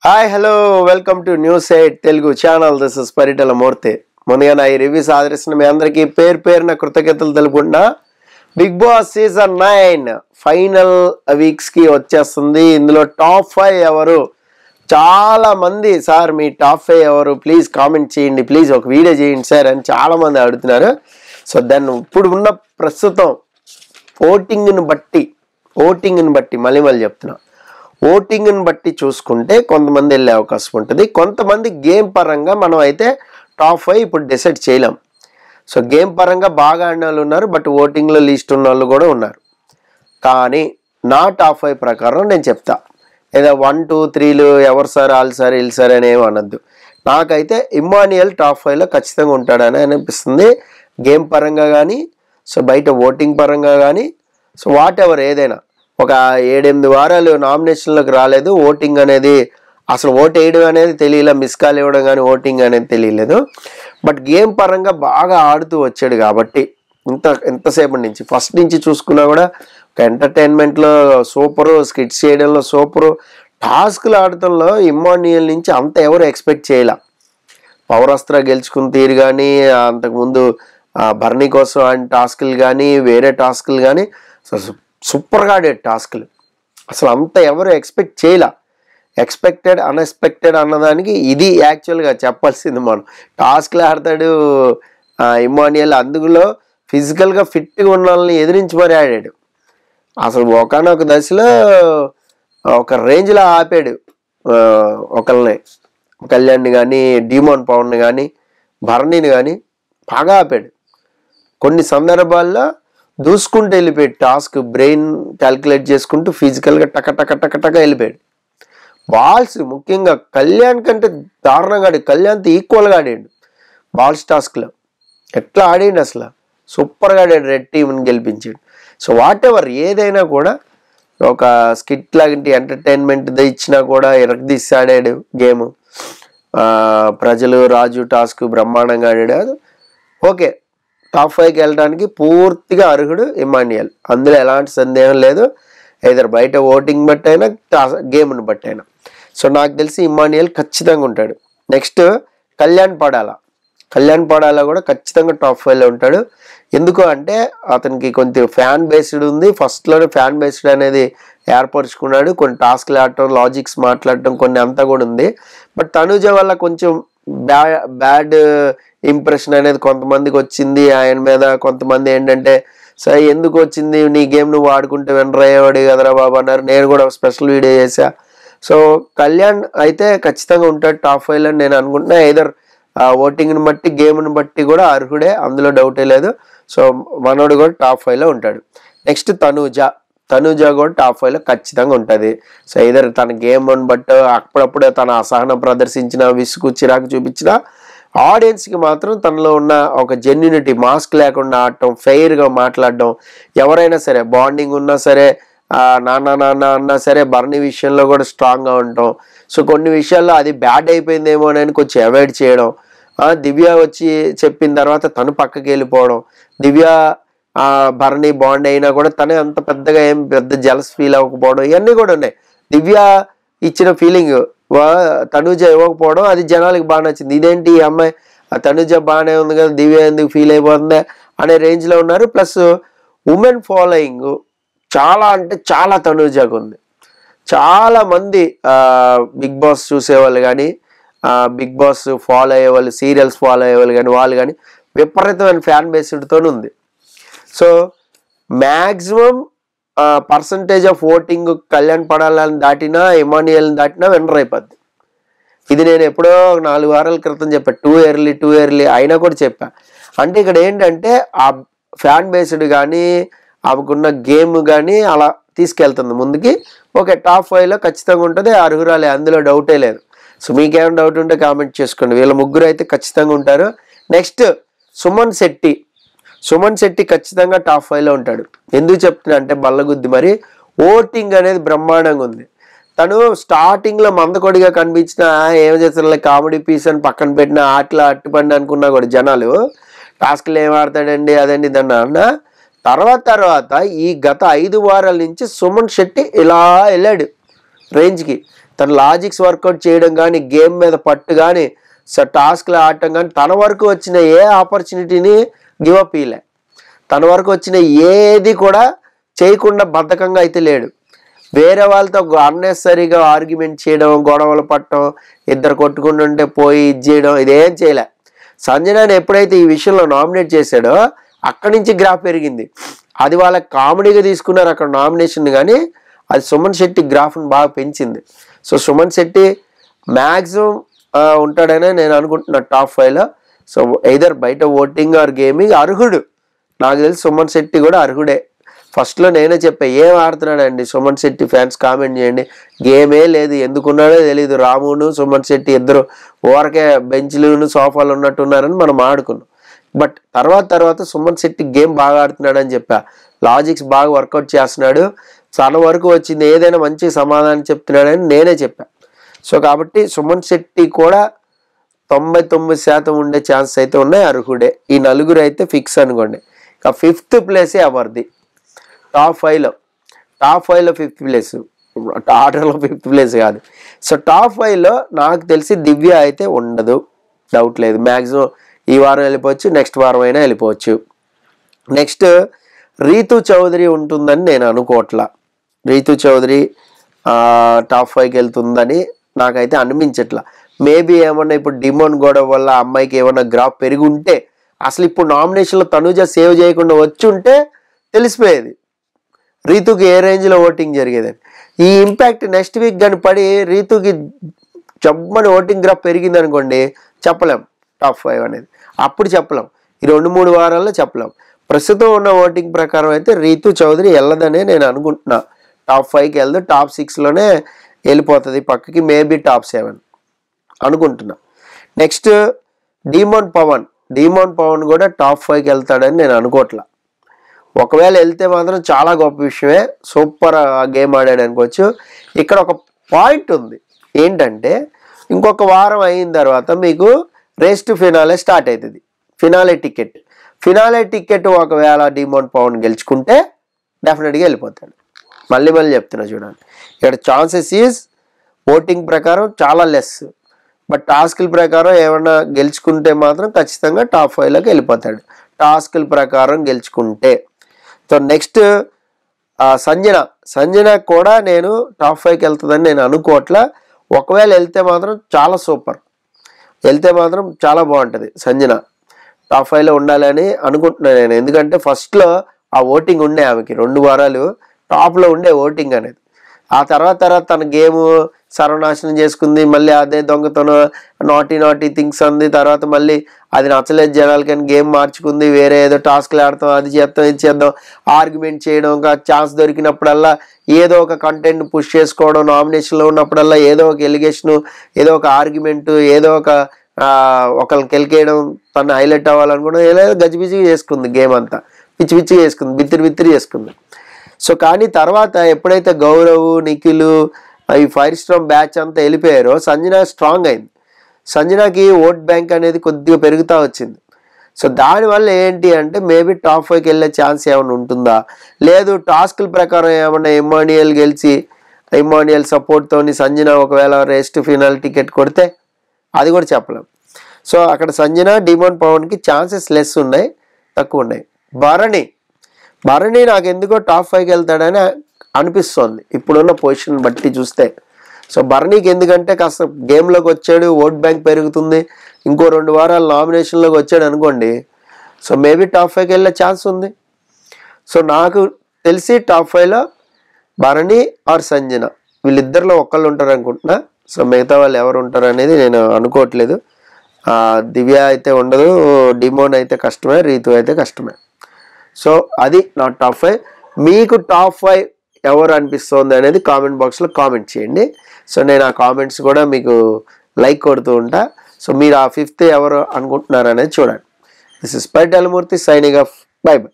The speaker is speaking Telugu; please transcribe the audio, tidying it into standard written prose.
Hi hello welcome to news 8 Telugu channel. This is Paritala Murthy. ముందుగా నా ఈ రివ్యూస్ ఆదరిస్తున్న మీ అందరికీ పేరున కృతజ్ఞతలు తెలుపుకుంటున్నా. బిగ్ బాస్ సీజన్ 9 ఫైనల్ వీక్స్కి వచ్చేస్తుంది. ఇందులో టాప్ 5 ఎవరు? చాలా మంది సార్ మీ టాప్ 5 ఎవరు ప్లీజ్ కామెంట్ చేయండి, ప్లీజ్ ఒక వీడియో చేయండి సార్ అని చాలామంది అడుగుతున్నారు. సో దాన్ని ఇప్పుడు ఉన్న ప్రస్తుతం ఓటింగ్ని బట్టి మళ్ళీ చెప్తున్నా, ఓటింగ్ని బట్టి చూసుకుంటే కొంతమంది వెళ్ళే అవకాశం ఉంటుంది. కొంతమంది గేమ్ పరంగా మనం అయితే టాప్ 5 ఇప్పుడు డిసైడ్ చేయలేం. సో గేమ్ పరంగా బాగా ఆడిన వాళ్ళు ఉన్నారు, బట్ ఓటింగ్లో లీస్ట్ ఉన్న వాళ్ళు కూడా ఉన్నారు. కానీ నా టాప్ 5 ప్రకారం నేను చెప్తా. ఏదో 1, 2, 3లు ఎవరు సార్ వాళ్ళు సార్ వీళ్ళు సార్ అని ఏమి అనద్దు. నాకైతే ఇమ్మాన్యుయల్ టాప్ 5లో ఖచ్చితంగా ఉంటాడని అనిపిస్తుంది. గేమ్ పరంగా కానీ, సో బయట ఓటింగ్ పరంగా కానీ, సో వాట్ ఎవర్ ఏదైనా. ఒక 7-8 వారాలు నామినేషన్లోకి రాలేదు. ఓటింగ్ అనేది అసలు ఓట్ వేయడం అనేది తెలియలేదు, మిస్ కాల్ ఇవ్వడం కానీ ఓటింగ్ అనేది తెలియలేదు. బట్ గేమ్ పరంగా బాగా ఆడుతూ వచ్చాడు కాబట్టి ఎంతసేపటి నుంచి ఫస్ట్ నుంచి చూసుకున్నా కూడా ఒక ఎంటర్టైన్మెంట్లో సూపరు, స్కిట్స్ చేయడంలో సూపరు, టాస్క్లు ఆడటంలో ఇమ్మాన్యుయల్ నుంచి అంత ఎవరు ఎక్స్పెక్ట్ చేయలే. పౌరాస్త్ర గెలుచుకున్న తీరు కానీ, అంతకుముందు బర్నీ కోసం ఆడిన టాస్కులు కానీ, వేరే టాస్కులు కానీ సూపర్గా ఆడే టాస్కులు అసలు అంత ఎవరు ఎక్స్పెక్ట్ చేయలే. ఎక్స్పెక్టెడ్ అన్ఎక్స్పెక్టెడ్ అన్నదానికి ఇది యాక్చువల్గా చెప్పాల్సింది. మనం టాస్క్లు ఆడతాడు ఇమ్మాన్యుయల్, అందులో ఫిజికల్గా ఫిట్గా ఉన్న వాళ్ళని ఎదిరించి మరీ ఆడాడు. అసలు ఒకనొక దశలో ఒక రేంజ్లో ఆపాడు ఒకళ్ళని, కళ్యాణ్ని కానీ, డీమోన్ పవన్ని కానీ, భరణిని కానీ బాగా ఆపాడు. కొన్ని సందర్భాల్లో దూసుకుంటూ వెళ్ళిపోయాడు. టాస్క్ బ్రెయిన్ క్యాల్కులేట్ చేసుకుంటూ ఫిజికల్గా టక వెళ్ళిపోయాడు. బాల్స్ ముఖ్యంగా కళ్యాణ్ కంటే దారుణంగా ఆడాడు. కళ్యాణ్తో ఈక్వల్గా ఆడాడు బాల్స్ టాస్క్లో. ఎట్లా ఆడాడు అసలు సూపర్గా ఆడాడు. రెడ్ టీంని గెలిపించాడు. సో వాట్ ఎవర్ ఏదైనా కూడా ఒక స్కిట్ లాంటి ఎంటర్టైన్మెంట్ ఇచ్చినా కూడా ఎరగదీసి ఆడాడు గేమ్. ప్రజలు రాజు టాస్క్ బ్రహ్మాండంగా ఆడాడు. ఓకే, టాప్ 5కి వెళ్ళడానికి పూర్తిగా అర్హుడు ఇమ్మాన్యుయల్, అందులో ఎలాంటి సందేహం లేదు. ఏదర్ బయట ఓటింగ్ బట్టి అయినా గేమ్ని బట్టి అయినా. సో నాకు తెలిసి ఇమ్మాన్యుయల్ ఖచ్చితంగా ఉంటాడు. నెక్స్ట్ కళ్యాణ్ పడాలా కూడా ఖచ్చితంగా టాప్ 5లో ఉంటాడు. ఎందుకు అంటే అతనికి కొంచెం ఫ్యాన్ బేస్డ్ ఉంది. ఫస్ట్లోనే ఫ్యాన్ బేస్డ్ అనేది ఏర్పరచుకున్నాడు. కొన్ని టాస్క్లు ఆడటం, లాజిక్స్ మాట్లాడటం కొన్ని అంతా కూడా ఉంది. బట్ తనుజ వల్ల కొంచెం బ్యాడ్ ఇంప్రెషన్ అనేది కొంతమందికి వచ్చింది ఆయన మీద. కొంతమంది ఏంటంటే సరే ఎందుకు వచ్చింది, నీ గేమ్ నువ్వు ఆడుకుంటే విన్నర్ అయ్యేవాడు కదరా బాబు అన్నారు. నేను కూడా స్పెషల్ వీడియో చేశా. సో కళ్యాణ్ అయితే ఖచ్చితంగా ఉంటాడు టాప్ 5లో నేను అనుకుంటున్నా. ఏదర్ ఓటింగ్ని బట్టి గేమ్ని బట్టి కూడా అర్హుడే, అందులో డౌటే లేదు. సో మనోడు కూడా టాప్ 5లో ఉంటాడు. నెక్స్ట్ తనుజ కూడా టాప్ 5లో ఖచ్చితంగా ఉంటుంది. సో ఏదర్ తన గేమ్ని బట్టి అప్పుడప్పుడే తన అసహనం ప్రదర్శించిన, విసుగు చిరాకు చూపించిన, ఆడియన్స్కి మాత్రం తనలో ఉన్న ఒక జెన్యూనిటీ, మాస్క్ లేకుండా ఆడటం, ఫెయిర్గా మాట్లాడడం, ఎవరైనా సరే బాండింగ్ ఉన్నా సరే నాన్న అన్నా సరే బర్నీ విషయంలో కూడా స్ట్రాంగ్గా ఉండటం. సో కొన్ని విషయాల్లో అది బ్యాడ్ అయిపోయిందేమో అని కొంచెం అవాయిడ్ చేయడం. దివ్య వచ్చి చెప్పిన తర్వాత తను పక్కకి వెళ్ళిపోవడం, దివ్య భరణి బాండ్ అయినా కూడా తనే అంత పెద్దగా ఏం పెద్ద జలస్ ఫీల్ అవ్వకపోవడం, ఇవన్నీ కూడా ఉన్నాయి. దివ్య ఇచ్చిన ఫీలింగ్ తనుజ ఇవ్వకపోవడం అది జనాలకి బాగా నచ్చింది. ఇదేంటి ఈ అమ్మాయి తనుజ బాగానే ఉంది కదా, దివ్య ఎందుకు ఫీల్ అయిపోతుంది అనే రేంజ్లో ఉన్నారు. ప్లస్ ఉమెన్ ఫాలోయింగ్ చాలా అంటే చాలా తనుజకు ఉంది. చాలామంది బిగ్ బాస్ చూసేవాళ్ళు కానీ, బిగ్ బాస్ ఫాలో అయ్యేవాళ్ళు, సీరియల్స్ ఫాలో అయ్యేవాళ్ళు కానీ, వాళ్ళు కానీ విపరీతమైన ఫ్యాన్ బేస్డ్తో ఉంది. So maximum percentage of voting Kalyan పడాలని దాటినా, ఇమ్మాన్యుయల్ని దాటినా విన్నర్ అయిపోద్ది. ఇది నేను ఎప్పుడో 4 వారాల క్రితం చెప్పా. టూ ఎర్లీ అయినా కూడా చెప్పా. అంటే ఇక్కడ ఏంటంటే ఆ ఫ్యాన్ బేస్డ్ కానీ, ఆమెకున్న గేమ్ కానీ అలా తీసుకెళ్తుంది ముందుకి. ఓకే, టాప్ 5లో ఖచ్చితంగా ఉంటుంది, అర్హురాలే, అందులో డౌటే లేదు. సో మీకేమైనా డౌట్ ఉంటే కామెంట్ చేసుకోండి. వీళ్ళ ముగ్గురు అయితే ఖచ్చితంగా ఉంటారు. నెక్స్ట్ సుమన్ శెట్టి ఖచ్చితంగా టాప్ 5లో ఉంటాడు. ఎందుకు చెప్తున్నా అంటే బల్లగుద్ది మరి ఓటింగ్ అనేది బ్రహ్మాండంగా ఉంది. తను స్టార్టింగ్లో మందకొడిగా కనిపించిన, ఏం చేస్తారు కామెడీ పీస్ అని పక్కన పెట్టిన, ఆటలా అట్టుపండి అనుకున్నా కూడా జనాలు టాస్క్లు ఏం ఆడతాడండి అదండి దాన్ని అన్న తర్వాత ఈ గత 5 వారాల నుంచి సుమన్ శెట్టి ఇలా వెళ్ళాడు రేంజ్కి. తన లాజిక్స్ వర్కౌట్ చేయడం కానీ, గేమ్ మీద పట్టు కానీ, టాస్క్లు ఆడటం కానీ, తన వరకు వచ్చిన ఏ ఆపర్చునిటీని గివప్ ఇలే. తన వరకు వచ్చిన ఏది కూడా చేయకుండా బద్ధకంగా అయితే లేడు. వేరే వాళ్ళతో అన్నెసరీగా ఆర్గ్యుమెంట్ చేయడం, గొడవలు పట్టడం, ఇద్దరు కొట్టుకుంటుంటే పోయి ఇది చేయడం, ఇదేం చేయలే. సంజనాని ఎప్పుడైతే ఈ విషయంలో నామినేట్ చేశాడో అక్కడి నుంచి గ్రాఫ్ పెరిగింది. అది వాళ్ళకి కామెడీగా తీసుకున్నారు అక్కడ నామినేషన్, కానీ అది సుమన్ శెట్టి గ్రాఫ్ని బాగా పెంచింది. సో సుమన్ శెట్టి మ్యాక్సిమం ఉంటాడనే నేను అనుకుంటున్నా టాప్ 5లో. సో ఎయిదర్ బయట ఓటింగ్ ఆర్ గేమింగ్ అర్హుడు. నాకు తెలిసి సుమన్ శెట్టి కూడా అర్హుడే. ఫస్ట్లో నేనే చెప్పా, ఏం ఆడుతున్నాడండి సుమన్ శెట్టి ఫ్యాన్స్ కామెంట్ చేయండి. గేమే లేదు, ఎందుకున్నాడో తెలీదు. రామును సుమన్ శెట్టి ఇద్దరు ఊరకే బెంచ్లు సోఫాలు ఉన్నట్టున్నారని మనం ఆడుకున్నాం. బట్ తర్వాత సుమన్ శెట్టి గేమ్ బాగా ఆడుతున్నాడని చెప్పా. లాజిక్స్ బాగా వర్కౌట్ చేస్తున్నాడు. తన వరకు వచ్చింది ఏదైనా మంచి సమాధానం చెప్తున్నాడని నేనే చెప్పా. సో కాబట్టి సుమన్ శెట్టి కూడా 99% ఉండే ఛాన్స్ అయితే ఉన్నాయి, అర్హుడే. ఈ నలుగురు అయితే ఫిక్స్ అనుకోండి. ఇక 5th ప్లేసే ఎవరిది టాప్ 5లో. టాప్ 5లో 5th ప్లేస్, ఆర్డర్లో 5th ప్లేస్ కాదు. సో టాప్ 5లో నాకు తెలిసి దివ్య అయితే ఉండదు, డౌట్ లేదు. మ్యాక్సిమం ఈ వారం వెళ్ళిపోవచ్చు, నెక్స్ట్ వారం అయినా వెళ్ళిపోవచ్చు. నెక్స్ట్ రీతు చౌదరి ఉంటుందని నేను అనుకోవట్లా. రీతు చౌదరి టాప్ 5కి వెళ్తుందని నాకైతే అనిపించట్లా. మేబీ ఏమన్నా ఇప్పుడు డిమోన్ గొడవ వల్ల అమ్మాయికి ఏమన్నా గ్రాఫ్ పెరిగి ఉంటే, అసలు ఇప్పుడు నామినేషన్లో తనుజ సేవ్ చేయకుండా వచ్చి ఉంటే తెలిసిపోయేది రీతుకి ఏ రేంజ్లో ఓటింగ్ జరిగేదని. ఈ ఇంపాక్ట్ నెక్స్ట్ వీక్ కానీ పడి రీతుకి జమ్మని ఓటింగ్ గ్రాఫ్ పెరిగింది అనుకోండి, చెప్పలేం టాప్ 5 అనేది. అప్పుడు చెప్పలేం, ఈ 2-3 వారాల్లో చెప్పలేం. ప్రస్తుతం ఉన్న ఓటింగ్ ప్రకారం అయితే రీతు చౌదరి వెళ్ళదనే నేను అనుకుంటున్నా. టాప్ 5కి వెళ్దు, టాప్ 6లోనే వెళ్ళిపోతుంది పక్కకి, మేబీ టాప్ 7 అనుకుంటున్నా. నెక్స్ట్ డీమోన్ పవన్ కూడా టాప్ 5కి వెళ్తాడని నేను అనుకోవట్లా. ఒకవేళ వెళ్తే మాత్రం చాలా గొప్ప విషయమే, సూపర్ గేమ్ ఆడాడు అనుకోవచ్చు. ఇక్కడ ఒక పాయింట్ ఉంది ఏంటంటే, ఇంకొక వారం అయిన తర్వాత మీకు రేస్ టు ఫినాలే స్టార్ట్ అవుతుంది. ఫినాలే టికెట్ ఒకవేళ డీమోన్ పవన్ గెలుచుకుంటే డెఫినెట్గా వెళ్ళిపోతాడు. మళ్ళీ చెప్తున్నా చూడండి, ఇక్కడ ఛాన్సెస్ ఈజ్ ఓటింగ్ ప్రకారం చాలా లెస్, బట్ టాస్క్ల ప్రకారం ఏమన్నా గెలుచుకుంటే మాత్రం ఖచ్చితంగా టాప్ 5లోకి వెళ్ళిపోతాడు, టాస్క్ల ప్రకారం గెలుచుకుంటే. సో నెక్స్ట్ సంజన కూడా నేను టాప్ 5కి వెళ్తుందని నేను అనుకోవట్లా. ఒకవేళ వెళ్తే మాత్రం చాలా సూపర్, వెళ్తే మాత్రం చాలా బాగుంటుంది. సంజన టాప్ 5లో ఉండాలని అనుకుంటున్నాను నేను. ఎందుకంటే ఫస్ట్లో ఆ ఓటింగ్ ఉండే ఆమెకి 2 వారాలు టాప్లో ఉండే ఓటింగ్ అనేది. ఆ తర్వాత తన గేము సర్వనాశనం చేసుకుంది, మళ్ళీ అదే దొంగతనం నాటీ థింగ్స్ అంది. తర్వాత మళ్ళీ అది నచ్చలేదు జనాలకని గేమ్ మార్చుకుంది, వేరే ఏదో టాస్క్లు ఆడతాం, అది చేద్దాం ఇది చేద్దాం, ఆర్గ్యుమెంట్ చేయడం, ఇంకా ఛాన్స్ దొరికినప్పుడల్లా ఏదో ఒక కంటెంట్ పుష్ చేసుకోవడం, నామినేషన్లో ఉన్నప్పుడల్లా ఏదో ఒక ఎలిగేషను, ఏదో ఒక ఆర్గ్యుమెంటు, ఏదో ఒకళ్ళని కెలికేయడం, తను హైలైట్ అవ్వాలనుకోవడం, ఏదో గజిబిజిగా చేసుకుంది. గేమ్ అంతా పిచ్చి చేసుకుంది, బిత్తిరి చేసుకుంది. సో కానీ తర్వాత ఎప్పుడైతే గౌరవ్, నిఖిల్, ఈ ఫైర్ స్టామ్ బ్యాచ్ అంతా వెళ్ళిపోయారో సంజన స్ట్రాంగ్ అయింది. సంజనకి ఓట్ బ్యాంక్ అనేది కొద్దిగా పెరుగుతూ వచ్చింది. సో దానివల్ల ఏంటి అంటే మేబీ టాప్ 5కి వెళ్ళే ఛాన్స్ ఏమైనా ఉంటుందా, లేదు టాస్క్ల ప్రకారం ఏమన్నా ఇమాన్యుయల్ గెలిచి ఇమాన్యుయల్ సపోర్ట్తోని సంజన ఒకవేళ రేస్ టు ఫినాల్ టికెట్ కొడితే అది కూడా చెప్పలేం. సో అక్కడ సంజన, డీమోన్ పవన్కి ఛాన్సెస్ లెస్ ఉన్నాయి, తక్కువ ఉన్నాయి. భరణి నాకు ఎందుకో టాప్ 5కి వెళ్తాడని అనిపిస్తోంది ఇప్పుడున్న పొజిషన్ బట్టి చూస్తే. సో భరణికి ఎందుకంటే కాస్త గేమ్లోకి వచ్చాడు, ఓట్ బ్యాంక్ పెరుగుతుంది, ఇంకో 2 వారాలు నామినేషన్లోకి వచ్చాడు అనుకోండి, సో మేబీ టాప్ 5కి వెళ్ళే ఛాన్స్ ఉంది. సో నాకు తెలిసి టాప్ 5లో భరణి ఆర్ సంజన వీళ్ళిద్దరిలో ఒకళ్ళు ఉంటారు అనుకుంటున్నా. సో మిగతా వాళ్ళు ఎవరు ఉంటారు అనేది నేను అనుకోవట్లేదు. దివ్య అయితే ఉండదు, డిమోన్ అయితే కష్టమే, రీతు అయితే కష్టమే. సో అది నా టాప్ 5. మీకు టాప్ 5 ఎవరు అనిపిస్తుంది అనేది కామెంట్ బాక్స్లో కామెంట్ చేయండి. సో నేను ఆ కామెంట్స్ కూడా మీకు లైక్ కొడుతూ ఉంటా. సో మీరు ఆ 5th ఎవరు అనుకుంటున్నారు అనేది చూడండి. This is Paritala Murthy signing off. By by.